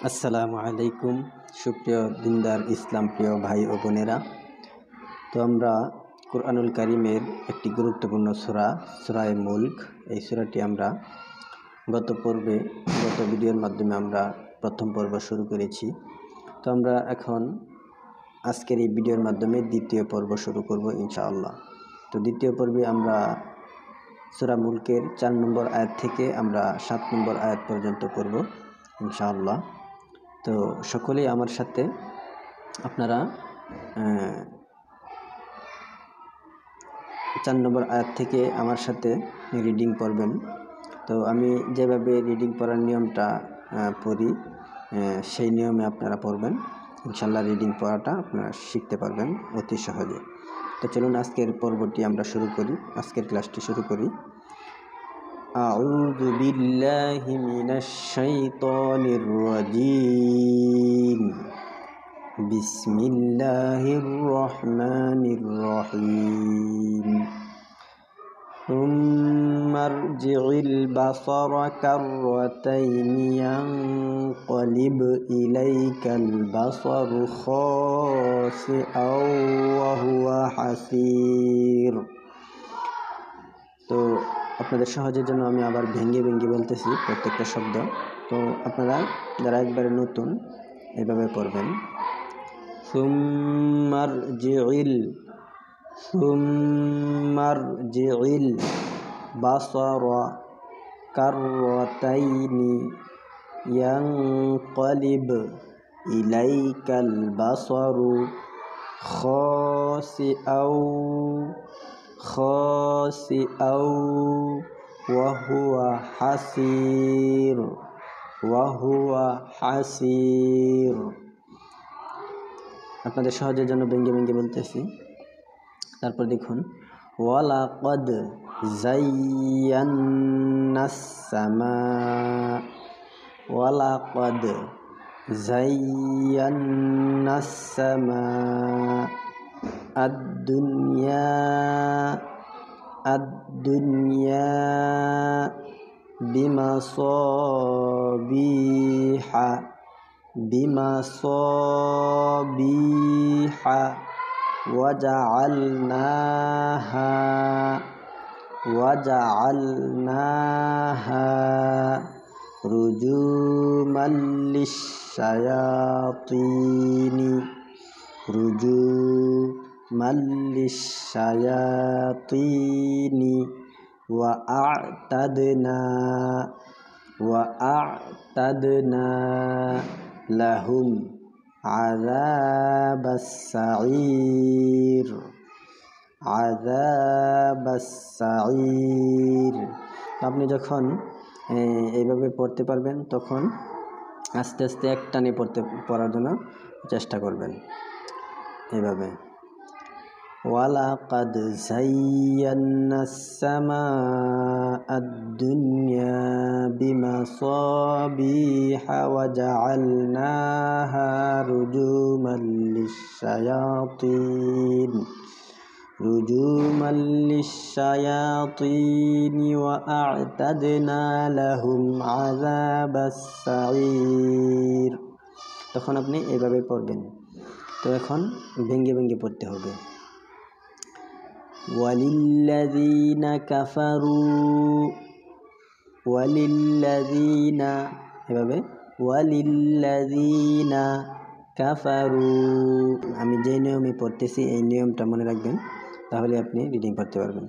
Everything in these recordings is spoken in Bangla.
আসসালামু আলাইকুম সুপ্রিয় দিনদার ইসলাম প্রিয় ভাই ও বোনেরা। তো আমরা কুরআনুল কারীমের একটি গুরুত্বপূর্ণ সূরা মুলক, এই সূরাটি আমরা গত ভিডিওর মাধ্যমে আমরা প্রথম পর্ব শুরু করেছি। তো আমরা এখন আজকের এই ভিডিওর মাধ্যমে দ্বিতীয় পর্ব শুরু করব ইনশাআল্লাহ। তো দ্বিতীয় পর্বে আমরা সূরা মুলকের 4 নম্বর আয়াত থেকে আমরা 7 নম্বর আয়াত পর্যন্ত পড়ব ইনশাআল্লাহ। তো সকলেই আমার সাথে আপনারা 4 নম্বর আয়াত থেকে আমার সাথে রিডিং পড়বেন। তো আমি যেভাবে রিডিং পড়ার নিয়মটা পড়ি সেই নিয়মে আপনারা পড়বেন ইনশাআল্লাহ। রিডিং পড়াটা আপনারা শিখতে পারবেন অতি সহজে। তো চলুন আজকের পর্বটি আমরা শুরু করি, আজকের ক্লাসটি শুরু করি। আউযু বিল্লাহি মিনাশ শাইতানির রাজীম। বিসমিল্লাহির রহমানির রহিম। সুম্মা আরজি'ল বাসারা কাররাতাইনি ইয়ানকালিব ইলাইকাল বাসারু খাসিআন ওয়া হুয়া হাসীর। তো আপনাদের সহজের জন্য আমি আবার ভেঙে বলতেছি প্রত্যেকটা শব্দ। তো আপনারা যারা একবারে নতুন এভাবে পড়বেন। সুম্মা আরজি'ল বাসারা কাররাতাইনি ইয়ানকালিব ইলাইকাল বাসারু খাসিআন ওয়া হুয়া হাসীর। আপনাদের সহজের জন্য ভেঙে বলতেছি। তারপর দেখুন, ওয়ালাকাদ যায়্যানাস সামাআ, ওয়ালাকাদ যায়্যানাস সামাআ আদ-দুনিয়া বিমাসাবিহা ওয়াজআলনাহা রুজুমান লিশ-শায়াতিনি ওয়া আ'তাদনা লাহুম আযাবাস সাঈর। আপনি যখন এইভাবে পড়তে পারবেন তখন আস্তে আস্তে একটানে পড়ার জন্য চেষ্টা করবেন এইভাবে। ওয়ালাকাদ যায়্যানাস সামাআ দুনিয়া বিমাসাবিহা ওয়াজআলনাহা রুজুমান লিশ-শায়াতিনি ওয়া আ'তাদনা লাহুম আযাবাস সাঈর। তখন আপনি এভাবে পড়বেন। তো এখন ভেঙে পড়তে হবে। ওয়ালিল্লাযীনা এভাবে ওয়ালিল্লাযীনা কাফারু। আমি যে নিয়মে পড়তেছি এই নিয়মটা মনে রাখবেন, তাহলে আপনি রিডিং পড়তে পারবেন।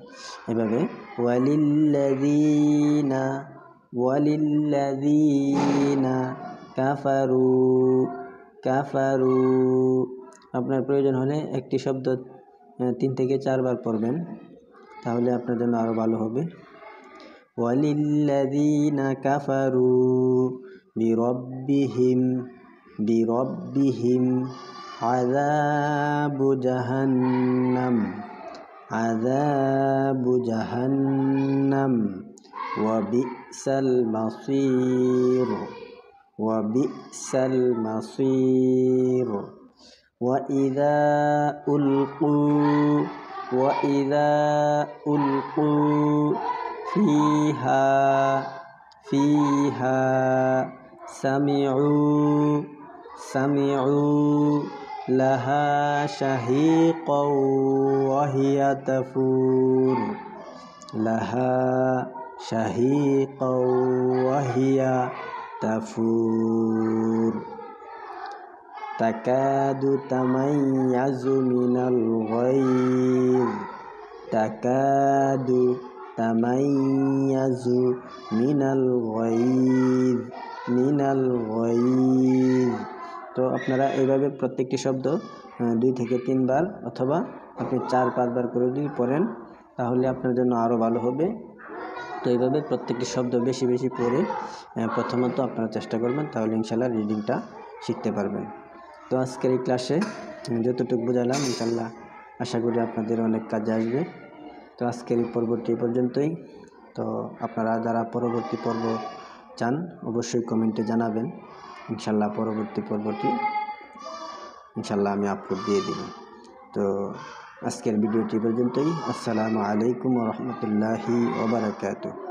এভাবে ওয়ালিল্লাযীনা কাফারু। আপনার প্রয়োজন হলে একটি শব্দ 3 থেকে 4 বার পড়বেন, তাহলে আপনার জন্য আরো ভালো হবে। ওয়ালিল্লাযীনা কাফারু বিরব্বিহিম আযাবু জাহান্নাম ওয়া বি'সাল মাসীর। وإذا ألقوا فيها سمعوا لها شهيقا وهي تفور لها شهيقا وهي تفور تكاد تميز من الغيظ تكاد تميز من الغيظ তো আপনারা এইভাবে প্রত্যেকটি শব্দ 2 থেকে 3 বার অথবা আপনি 4-5 বার করে যদি পড়েন তাহলে আপনার জন্য আরও ভালো হবে। তো এইভাবে প্রত্যেকটি শব্দ বেশি বেশি পড়ে প্রথমত আপনারা চেষ্টা করবেন, তাহলে ইনশাল্লাহ রিডিংটা শিখতে পারবেন। তো আজকের এই ক্লাসে যতটুকু বোঝালাম ইনশাল্লাহ আশা করি আপনাদের অনেক কাজে আসবে। তো আজকের এই পর্বটি পর্যন্তই। তো আপনারা যারা পরবর্তী পর্ব চান অবশ্যই কমেন্টে জানাবেন, ইনশাল্লাহ পরবর্তী পর্বটি ইনশাল্লাহ আমি আপলোড দিয়ে দিব। তো আজকের ভিডিওটি পর্যন্তই। আসসালামু আলাইকুম ওয়া রাহমাতুল্লাহি ওয়া বারাকাতুহু।